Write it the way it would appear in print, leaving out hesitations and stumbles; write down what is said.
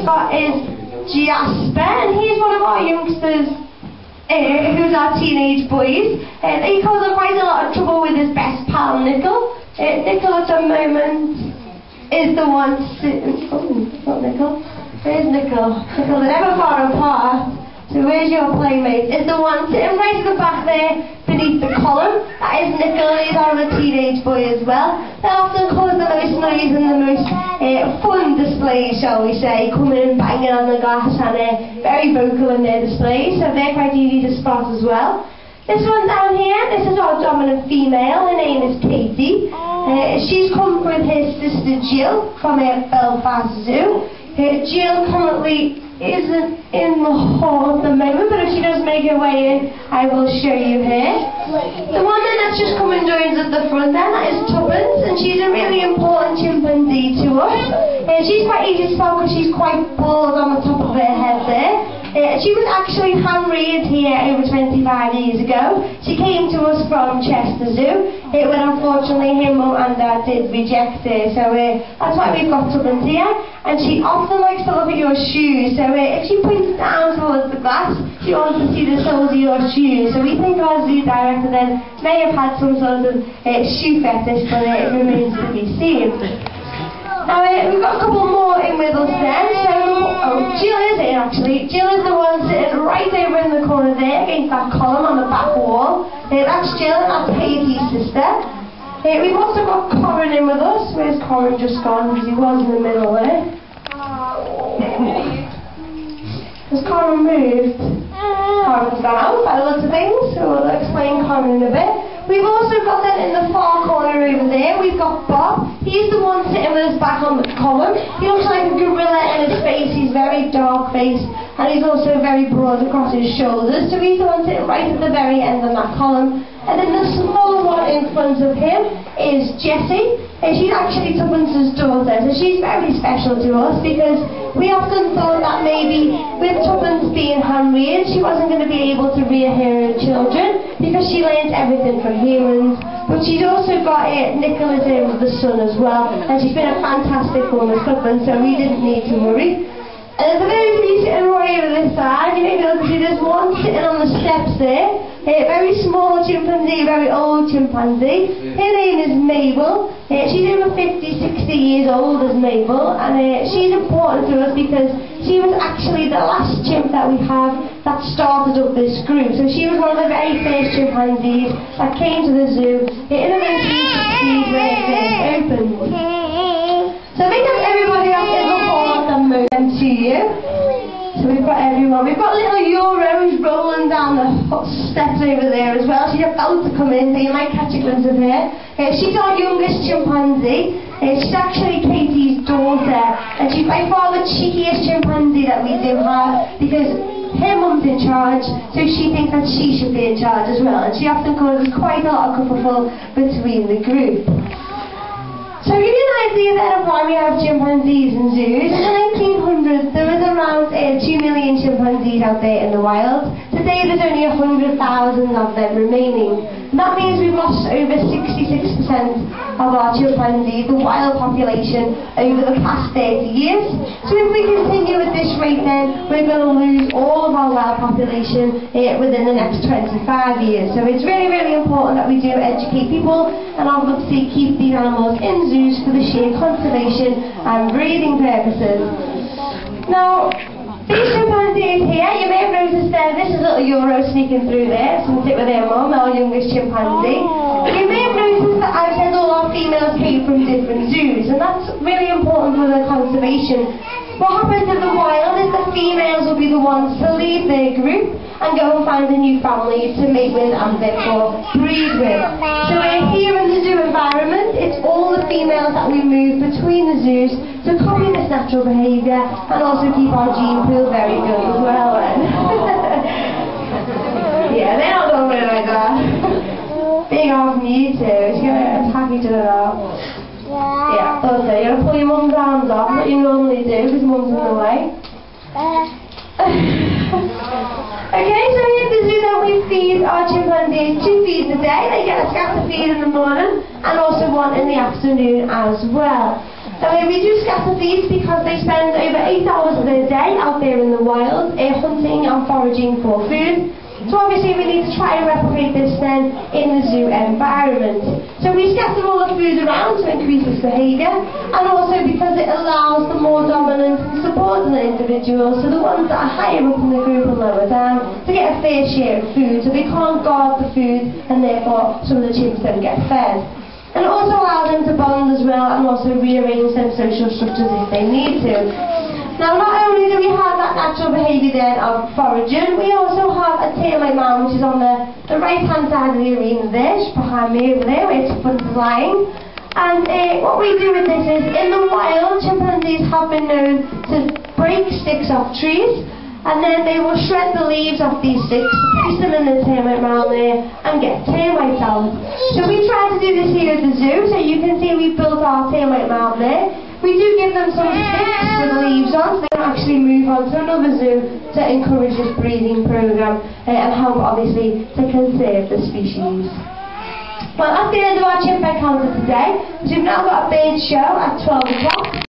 we've got is Jasper, and he's one of our youngsters who's our teenage boys. He causes quite a lot of trouble with his best pal, Nickel. Nickel at the moment is the one sitting... Oh, not Nickel. Where's Nickel? Nickel, they're never far apart. So where's your playmate? Is the one sitting right at the back there beneath the column. That is Nickel. He's our teenage boy as well. They often cause the most noise and the most fun displays, shall we say, coming and banging on the glass, and very vocal in their displays, so they're quite easy to spot as well. This one down here, this is our dominant female. Her name is Katie. She's come with her sister Jill from Belfast Zoo. Jill currently isn't in the hall at the moment, but if she does make her way in, I will show you her. The woman that's just come and joins at the front then, that is Tuppence, and she's a really important chimpanzee to us. She's quite easy to spot because she's quite bald on the top of her head there. She was actually hand-reared here over 25 years ago. She came to us from Chester Zoo, when unfortunately her mum and dad did reject her, so that's why we've got Tuppence here. And she often likes to look at your shoes, so if she points down towards the glass, she wants to see the soles of your shoes. So we think our zoo director then may have had some sort of shoe fetish, but it remains to be seen. Now we've got a couple more in with us then, so Jill is in actually. Jill is the one sitting right over in the corner there against that column on the back wall. That's Jill and that's Katie's sister. We've also got Corin in with us. Where's Corin just gone? Because he was in the middle there. Has Corin moved? Corin's gone out by the looks of things, so we'll explain Corin in a bit. We've also got then in the far corner over there, we've got Bob. He's the one sitting with his back on the column. He looks like a gorilla in his face. He's very dark faced, and he's also very broad across his shoulders. So he's the one sitting right at the very end of that column. And then the small one in front of him is Jessie. And she's actually Tuppence's daughter, so she's very special to us because we often thought that maybe with Tuppence being hand-reared, she wasn't going to be able to rear her own children because she learned everything from humans. But she's also got Nicholas with the son as well, and she's been a fantastic woman with Tuppence, so we didn't need to worry. And for those of you sitting right over this side, you may be able to see there's one sitting on the steps there. A very small chimpanzee, very old chimpanzee. Her name is Mabel. She's over 50, 60 years old as Mabel, and she's important to us because she was actually the last chimp that we have that started up this group. So she was one of the very first chimpanzees that came to the zoo in the 1960s when it first opened. So I think that's everybody else in the hall at the moment to you. So we've got everyone. We've got little Euro who's rolling down the steps over there as well. She's about to come in, so you might catch a glimpse of her. She's our youngest chimpanzee. She's actually Katie's daughter, and she's by far the cheekiest chimpanzee that we do have because her mum's in charge, so she thinks that she should be in charge as well, and she often causes quite a lot of kerfuffle between the group. So to give you an idea then of why we have chimpanzees in zoos, in the 1900s there was around 2 million chimpanzees out there in the wild. Today there's only 100,000 of them remaining. And that means we've lost over 66% of our chimpanzees, the wild population, over the past 30 years. So if we continue at this rate then, we're going to lose all of our wild population within the next 25 years. So it's really, really important that we do educate people and obviously keep these animals in zoos for the sheer conservation and breeding purposes. Now, these chimpanzees here, you may have noticed there, this is little Euro sneaking through there, to sit with her mum, our youngest chimpanzee. You may have noticed that I've said all our females came from different zoos, and that's really important for the conservation. What happens in the wild is the females will be the ones to leave their group and go and find a new family to mate with and therefore breed with. So here in the zoo environment, it's all the females that we move between the zoos to copy this natural behaviour and also keep our gene pool very good as well then. Yeah, they're not going to like that. Big off from you two, it's going to attack each other now. Yeah, thought so. You're going to pull your mum's arms off, what you normally do because mum's in the way. Okay, so here at the zoo then we feed our chimpanzees 2 feeds a day. They get a scatter feed in the morning and also one in the afternoon as well. So we do scatter feeds because they spend over 8 hours of their day out there in the wild, hunting and foraging for food. So obviously we need to try and replicate this then in the zoo environment. So we scatter all the food around to increase its behaviour, and also because it allows the more dominant and subordinate individuals, so the ones that are higher up in the group and lower down, to get a fair share of food, so they can't guard the food and therefore some of the chimps don't get fed. And it also allows them to bond as well and also rearrange their social structures if they need to. Now, not only do we have that natural behaviour then of foraging, we also have a termite mound which is on the right hand side of the arena there, just behind me over there where its foot is lying. And what we do with this is, in the wild, chimpanzees have been known to break sticks off trees, and then they will shred the leaves off these sticks, place them in the termite mound there, and get termites out. So we try to do this here at the zoo, so you can see we've built our termite mound there. We do give them some sticks with leaves on, so they can actually move on to another zoo to encourage this breeding programme and help, obviously, to conserve the species. Well, that's the end of our chimp encounter today. So we've now got a bird show at 12 o'clock.